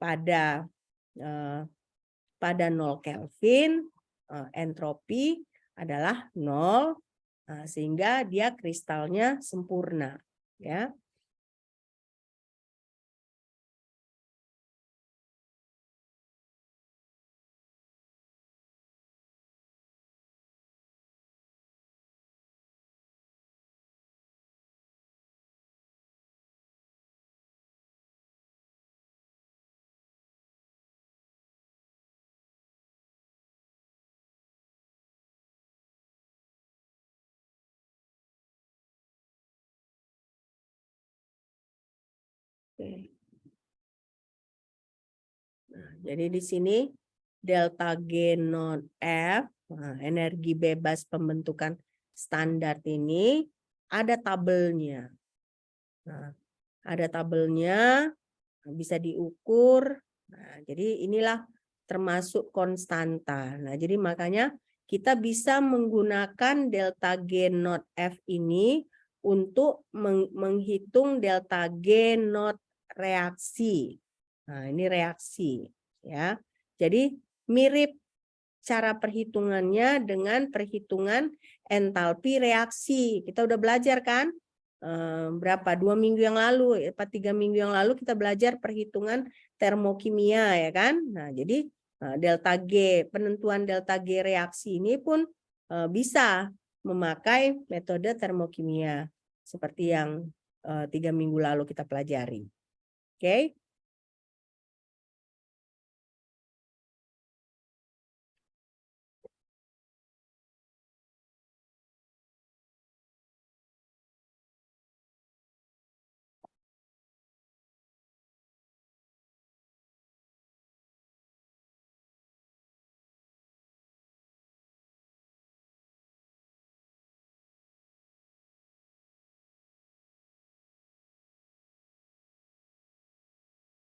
A: pada 0 Kelvin entropi adalah 0, sehingga dia kristalnya sempurna, ya. Oke. Nah, jadi di sini delta G not F, energi bebas pembentukan standar ini ada tabelnya. Nah, ada tabelnya, bisa diukur. Nah, jadi inilah termasuk konstanta. Nah, jadi makanya kita bisa menggunakan delta G not F ini untuk menghitung delta G not reaksi. Nah, ini reaksi, ya. Jadi mirip cara perhitungannya dengan perhitungan entalpi reaksi. Kita udah belajar kan? Berapa 2 minggu yang lalu, 3 minggu yang lalu kita belajar perhitungan termokimia, ya kan? Nah, jadi delta G, penentuan delta G reaksi ini pun bisa memakai metode termokimia seperti yang 3 minggu lalu kita pelajari. Oke?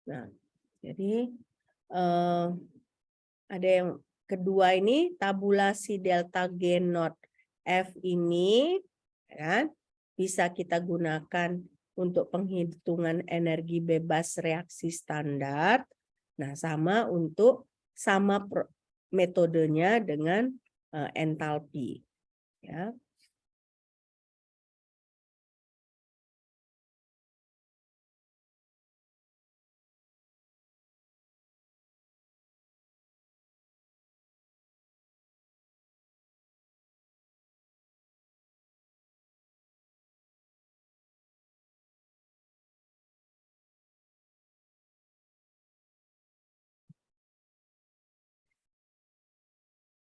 A: Nah, jadi ada yang kedua ini tabulasi delta G not F ini, kan, bisa kita gunakan untuk penghitungan energi bebas reaksi standar. Nah, sama metodenya dengan entalpi, ya.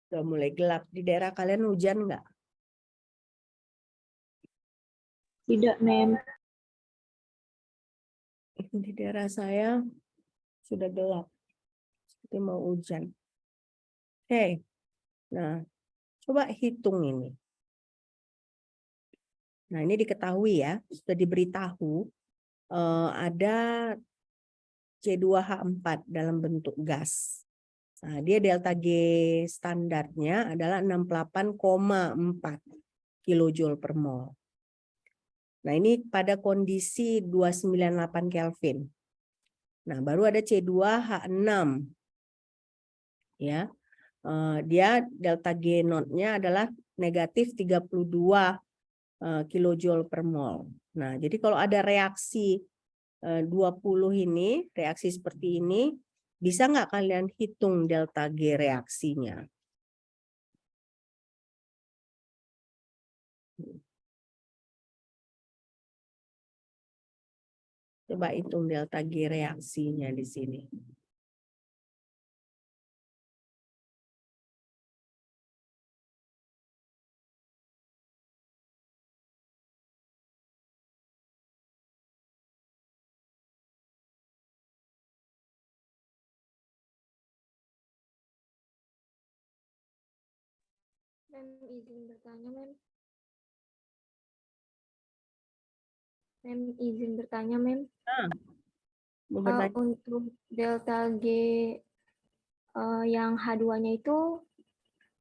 A: Udah mulai gelap. Di daerah kalian hujan nggak?
B: Tidak, Mem.
A: Di daerah saya sudah gelap. Seperti mau hujan. Oke. Nah, coba hitung ini. Nah, ini diketahui ya, sudah diberitahu ada C2H4 dalam bentuk gas. Nah, dia delta G standarnya adalah 68,4 kilojoule per mol. Nah, ini pada kondisi 298 Kelvin. Nah, baru ada C2H6. Ya. Dia delta G not-nya adalah negatif 32 kilojoule per mol. Nah, jadi kalau ada reaksi 20 ini, reaksi seperti ini, bisa nggak kalian hitung delta G reaksinya? Coba hitung delta G reaksinya di sini.
B: Mem, izin bertanya, Mem. Mem, izin bertanya, Mem.
A: Mau bertanya?
B: Untuk delta G yang H2-nya itu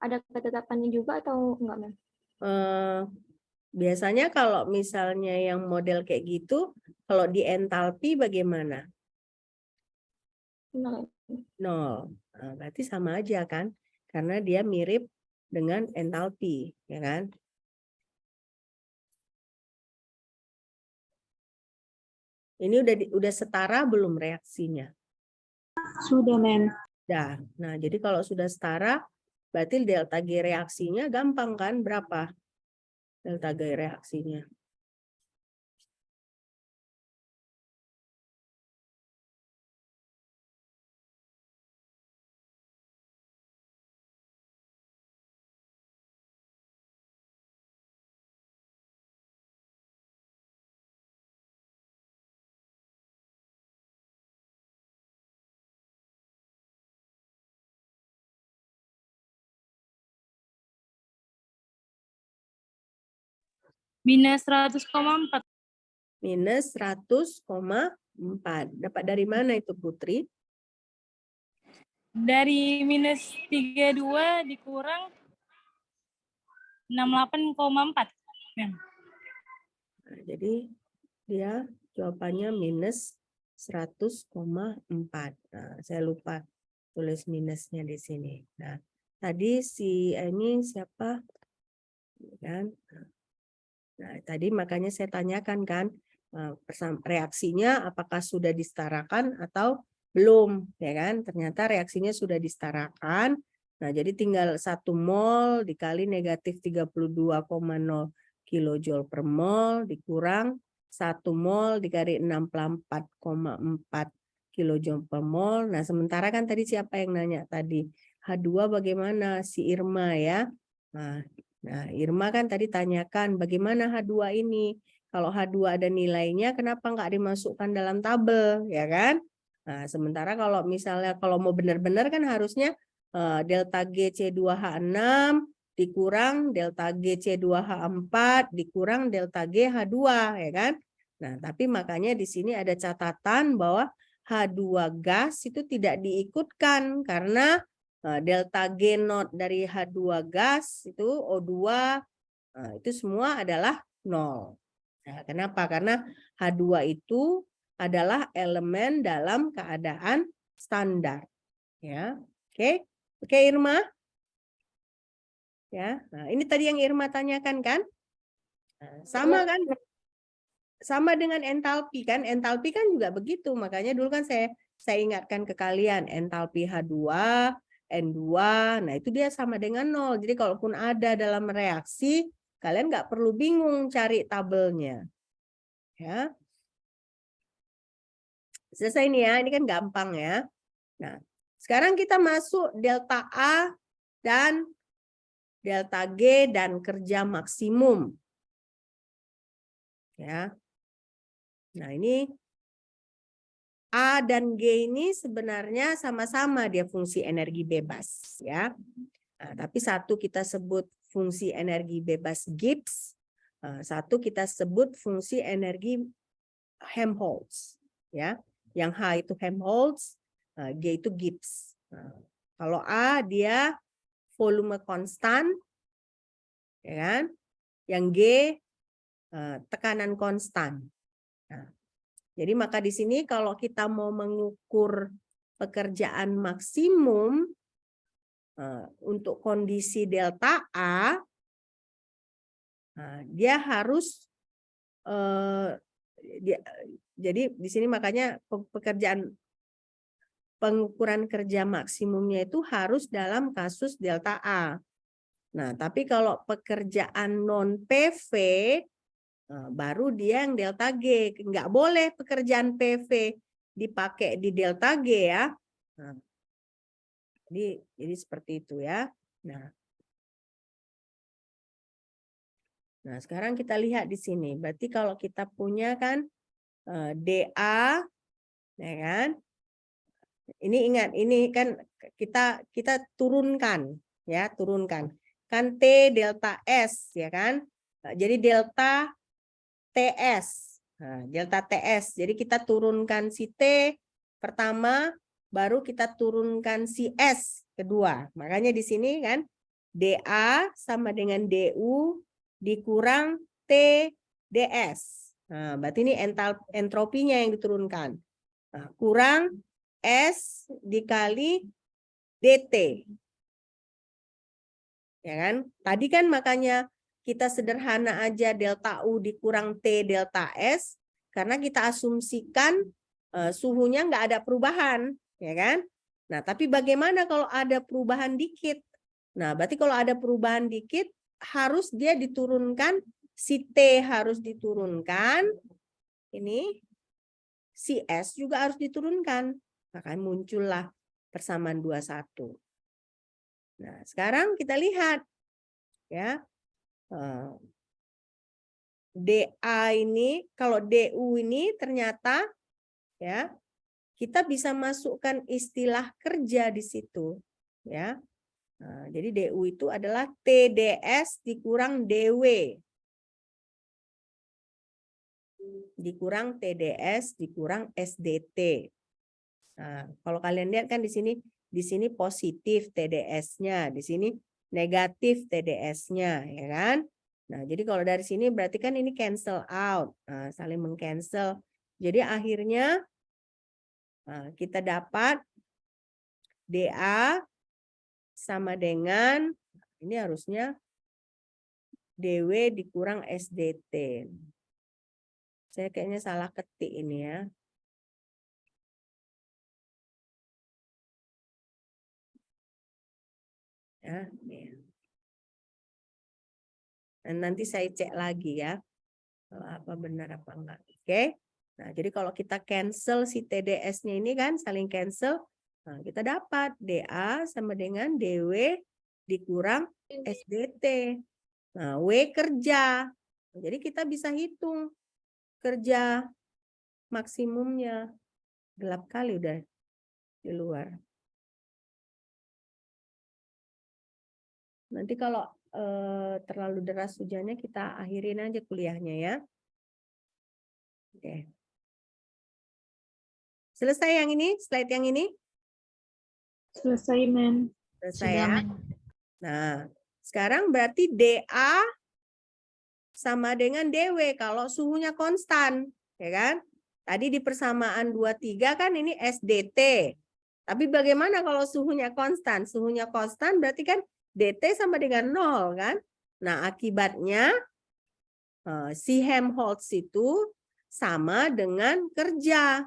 B: ada ketetapannya juga atau enggak, Mem?
A: Biasanya kalau misalnya yang model kayak gitu, kalau di entalpi bagaimana?
B: 0.
A: 0. Nah, berarti sama aja kan? Karena dia mirip dengan entalpi, ya kan? Ini udah setara belum reaksinya?
B: Sudah, Mem.
A: Nah, jadi kalau sudah setara, berarti delta G reaksinya gampang kan? Berapa delta G reaksinya?
C: Minus 100,4.
A: Minus 100,4. Dapat dari mana itu, Putri?
C: Dari minus 32 dikurang 68,4. Mem.
A: Nah, jadi dia jawabannya minus 100,4. Nah, saya lupa tulis minusnya di sini. Nah, tadi si ini siapa? Kan? Nah, tadi makanya saya tanyakan kan, reaksinya apakah sudah disetarakan atau belum, ya kan? Ternyata reaksinya sudah disetarakan. Nah, jadi tinggal 1 mol dikali negatif 32,0 kilojoule per mol dikurang 1 mol dikali 64,4 kilojoule per mol. Nah, sementara kan tadi siapa yang nanya tadi? H2 bagaimana? Si Irma ya. Nah, Irma kan tadi tanyakan bagaimana H2 ini. Kalau H2 ada nilainya, kenapa nggak dimasukkan dalam tabel, ya kan? Nah, sementara kalau misalnya kalau mau benar-benar kan harusnya delta G C2H6 dikurang delta G C2H4 dikurang delta G H2, ya kan? Nah, tapi makanya di sini ada catatan bahwa H2 gas itu tidak diikutkan karena delta G not dari H2 gas itu O2 itu semua adalah 0. Nah, kenapa? Karena H2 itu adalah elemen dalam keadaan standar. Ya, oke, oke Irma. Ya, nah, ini tadi yang Irma tanyakan kan? Nah, sama kan? Sama dengan entalpi kan? Entalpi kan juga begitu. Makanya dulu kan saya ingatkan ke kalian entalpi H2 N2, nah itu dia sama dengan 0. Jadi kalaupun ada dalam reaksi, kalian nggak perlu bingung cari tabelnya. Ya. Selesai nih ya, ini kan gampang ya. Nah, sekarang kita masuk delta A dan delta G dan kerja maksimum. Ya. Nah, ini A dan G ini sebenarnya sama-sama dia fungsi energi bebas ya. Nah, tapi satu kita sebut fungsi energi bebas Gibbs, satu kita sebut fungsi energi Helmholtz ya. Yang H itu Helmholtz, G itu Gibbs. Nah, kalau A dia volume konstan ya kan. Yang G tekanan konstan. Nah, jadi maka di sini kalau kita mau mengukur pekerjaan maksimum untuk kondisi delta A, dia harus jadi di sini makanya pekerjaan pengukuran kerja maksimumnya itu harus dalam kasus delta A. Nah, tapi kalau pekerjaan non PV baru dia yang delta G. Nggak boleh pekerjaan PV dipakai di delta G ya. Nah, jadi seperti itu ya. Nah, sekarang kita lihat di sini. Berarti kalau kita punya kan DA, ya kan? Ini ingat, ini kan kita turunkan, ya turunkan. Kan T delta S, ya kan? Jadi delta TS. Nah, delta TS. Jadi kita turunkan si T pertama, baru kita turunkan si S kedua. Makanya di sini kan DA sama dengan DU dikurang TDS. Nah, berarti ini entropinya yang diturunkan. Nah, kurang S dikali DT. Ya kan? Tadi kan makanya kita sederhana aja delta U dikurang T delta S karena kita asumsikan suhunya nggak ada perubahan, ya kan? Nah, tapi bagaimana kalau ada perubahan dikit? Nah, berarti kalau ada perubahan dikit harus dia diturunkan, si T harus diturunkan, ini si S juga harus diturunkan. Maka muncullah persamaan 21. Nah, sekarang kita lihat ya. DA ini, kalau DU ini ternyata ya kita bisa masukkan istilah kerja di situ ya. Nah, jadi DU itu adalah TDS dikurang DW dikurang TDS dikurang SDT. Nah, kalau kalian lihat kan di sini positif TDS-nya, di sini negatif TDS-nya, ya kan? Nah, jadi kalau dari sini berarti kan ini cancel out, saling meng-cancel. Jadi akhirnya kita dapat DA sama dengan, ini harusnya DW dikurang SDT. Saya kayaknya salah ketik ini ya. Ya, nih. Dan nanti saya cek lagi ya, apa benar apa enggak. Oke. Nah, jadi kalau kita cancel si TDS-nya ini kan saling cancel, nah, kita dapat DA sama dengan DW dikurang SDT. Nah, W kerja. Jadi kita bisa hitung kerja maksimumnya. Gelap kali udah di luar. Nanti kalau terlalu deras hujannya kita akhirin aja kuliahnya ya. Oke. Selesai yang ini, slide yang ini?
B: Selesai, Mem.
A: Selesai ya. Nah, sekarang berarti DA sama dengan DW kalau suhunya konstan, ya kan? Tadi di persamaan 23 kan ini SDT. Tapi bagaimana kalau suhunya konstan? Suhunya konstan berarti kan DT sama dengan 0 kan? Nah, akibatnya si Helmholtz itu sama dengan kerja.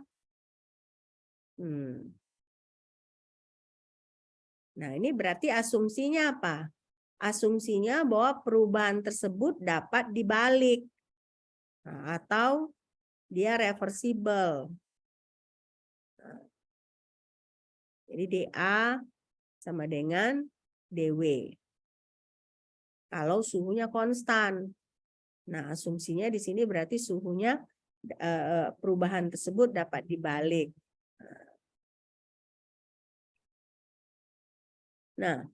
A: Nah, ini berarti asumsinya apa? Asumsinya bahwa perubahan tersebut dapat dibalik. Nah, atau dia reversible. Nah, jadi DA sama dengan DW. Kalau suhunya konstan. Nah, asumsinya di sini berarti suhunya perubahan tersebut dapat dibalik. Nah,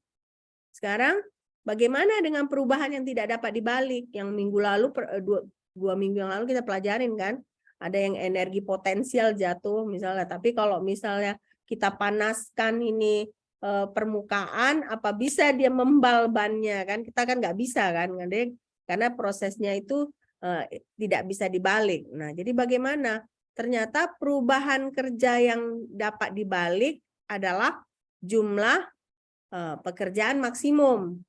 A: sekarang bagaimana dengan perubahan yang tidak dapat dibalik? Yang minggu lalu, dua minggu yang lalu kita pelajarin kan? Ada yang energi potensial jatuh misalnya. Tapi kalau misalnya kita panaskan ini permukaan, apa bisa dia membal bannya kan? Kita kan nggak bisa kan? Karena prosesnya itu tidak bisa dibalik. Nah, jadi bagaimana? Ternyata perubahan kerja yang dapat dibalik adalah jumlah pekerjaan maksimum.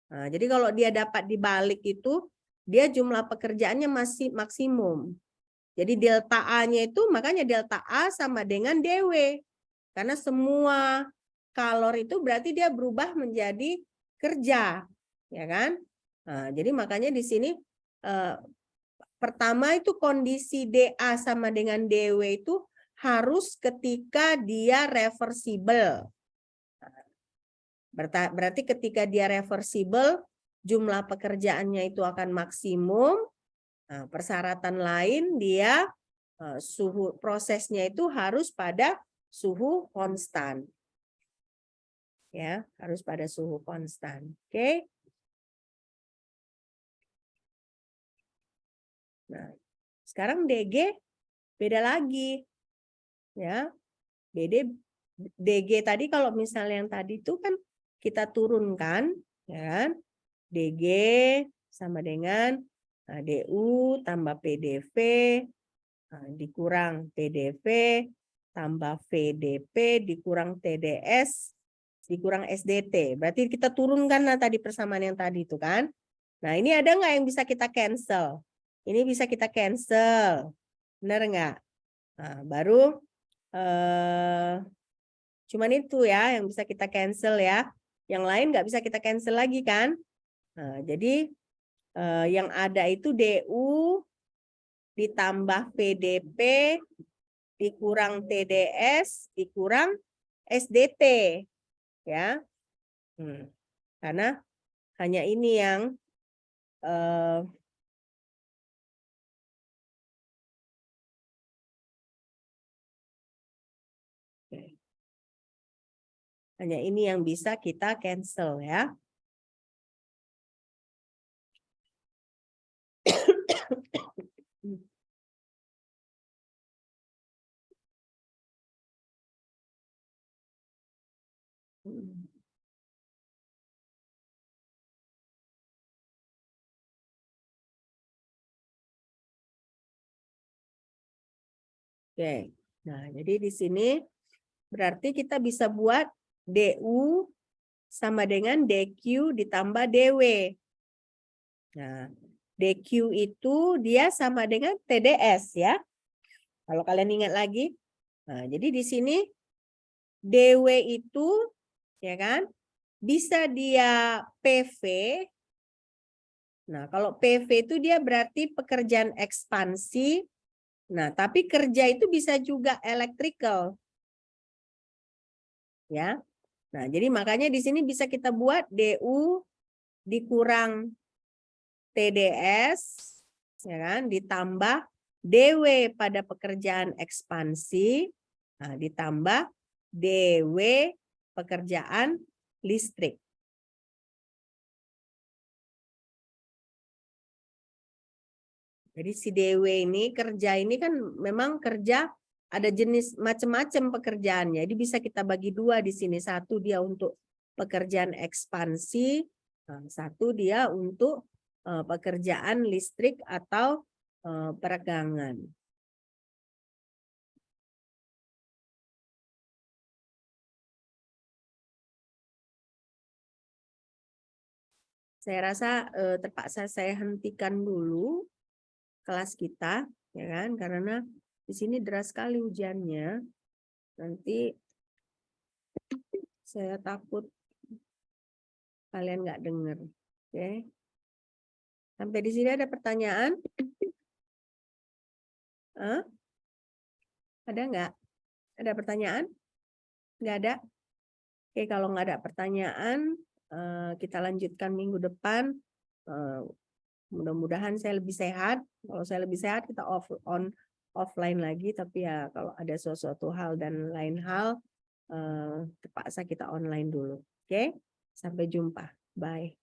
A: Nah, jadi kalau dia dapat dibalik itu, dia jumlah pekerjaannya masih maksimum. Jadi delta A-nya itu, makanya delta A sama dengan DW. Karena semua kalor itu berarti dia berubah menjadi kerja. Ya kan? Nah, jadi makanya di sini pertama itu kondisi DA sama dengan DW itu harus ketika dia reversible. Berarti ketika dia reversible, jumlah pekerjaannya itu akan maksimum. Nah, persyaratan lain dia suhu prosesnya itu harus pada suhu konstan. Ya, harus pada suhu konstan. Oke. Nah, sekarang DG beda lagi. Ya. DG tadi kalau misalnya yang tadi itu kan kita turunkan, ya kan? DG sama dengan DU tambah PDV dikurang PDV tambah VDP dikurang TDS dikurang SDT. Berarti kita turunkan tadi persamaan yang tadi itu kan. Nah, ini ada nggak yang bisa kita cancel? Ini bisa kita cancel. Benar nggak? Nah, baru cuman itu ya yang bisa kita cancel ya. Yang lain nggak bisa kita cancel lagi kan? Nah, jadi yang ada itu DU ditambah VDP dikurang TDS dikurang SDT ya. Karena hanya ini yang hanya ini yang bisa kita cancel ya. Oke. Nah, jadi di sini berarti kita bisa buat DU sama dengan DQ ditambah DW. Nah, DQ itu dia sama dengan TDS ya. Kalau kalian ingat lagi. Nah, jadi di sini DW itu ya kan bisa dia PV. Nah, kalau PV itu dia berarti pekerjaan ekspansi. Nah, tapi kerja itu bisa juga electrical. Ya. Nah, jadi makanya di sini bisa kita buat DU dikurang TDS ya kan ditambah DW pada pekerjaan ekspansi ditambah DW pekerjaan listrik. Jadi si DW ini kerja ini kan memang kerja ada jenis macam-macam pekerjaannya. Jadi bisa kita bagi dua di sini. Satu dia untuk pekerjaan ekspansi, satu dia untuk pekerjaan listrik atau peregangan. Saya rasa terpaksa saya hentikan dulu kelas kita, ya kan? Karena di sini deras sekali hujannya. Nanti saya takut kalian nggak dengar. Oke. Sampai di sini ada pertanyaan? Ada nggak? Ada pertanyaan? Nggak ada? Oke, kalau nggak ada pertanyaan, kita lanjutkan minggu depan. Mudah-mudahan saya lebih sehat. Kalau saya lebih sehat, kita offline lagi. Tapi ya kalau ada sesuatu hal dan lain hal, terpaksa kita online dulu. Oke, sampai jumpa. Bye.